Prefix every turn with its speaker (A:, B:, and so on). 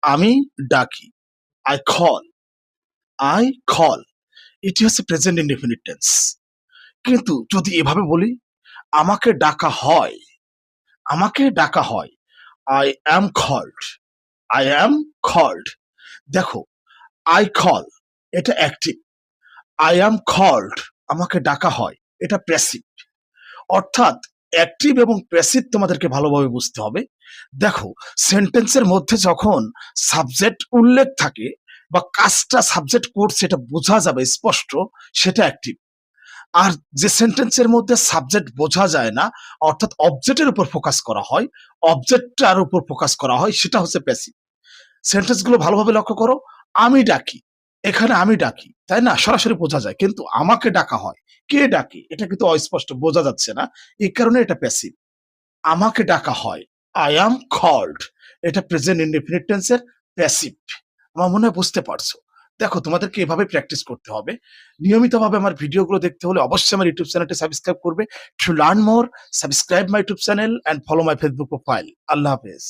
A: আমি ডাকি। I call. I call. এটি হচ্ছে প্রেজেন্ট ইনডেফিনিট টেন্স। কিন্তু যদি এভাবে বলি, আমাকে ডাকা হয়, আমাকে ডাকা হয়। I am called. I am called. দেখো, I call এটা অ্যাক্টিভ। I am called আমাকে ডাকা হয় এটা প্যাসিভ। অর্থাৎ অ্যাক্টিভ এবং প্যাসিভ তোমাদেরকে ভালোভাবে বুঝতে হবে। দেখো, সেন্টেন্সের মধ্যে যখন সাবজেক্ট উল্লেখ থাকে বা কাজটা সাবজেক্ট করছে এটা বোঝা যাবে স্পষ্ট, সেটা অ্যাক্টিভ। আর যে সেন্টেন্সের মধ্যে সাবজেক্ট বোঝা যায় না, অর্থাৎ অবজেক্টের উপর ফোকাস করা হয়, অবজেক্টটার উপর ফোকাস করা হয়, সেটা হচ্ছে প্যাসিভ। সেন্টেন্সগুলো ভালোভাবে লক্ষ্য করো। আমি ডাকি, এখানে আমি ডাকি, তাই না? সরাসরি বোঝা যায়। কিন্তু আমাকে ডাকা হয়, কে ডাকে? এটা কিন্তু অস্পষ্ট, বোঝা যাচ্ছে না। এই কারণে এটা প্যাসিভ। আমাকে ডাকা হয়, আই অ্যাম কল্ড, এটা প্রেজেন্ট ইনডেফিনিট টেন্সের প্যাসিভ। আমার মনে হয় বুঝতে পারছো। দেখো, তোমাদেরকে এভাবে প্র্যাকটিস করতে হবে। নিয়মিতভাবে আমার ভিডিওগুলো দেখতে হলে অবশ্যই আমার ইউটিউব চ্যানেলটি সাবস্ক্রাইব করবে। To learn more, subscribe my YouTube channel and follow my Facebook profile. আল্লাহ হাফেজ।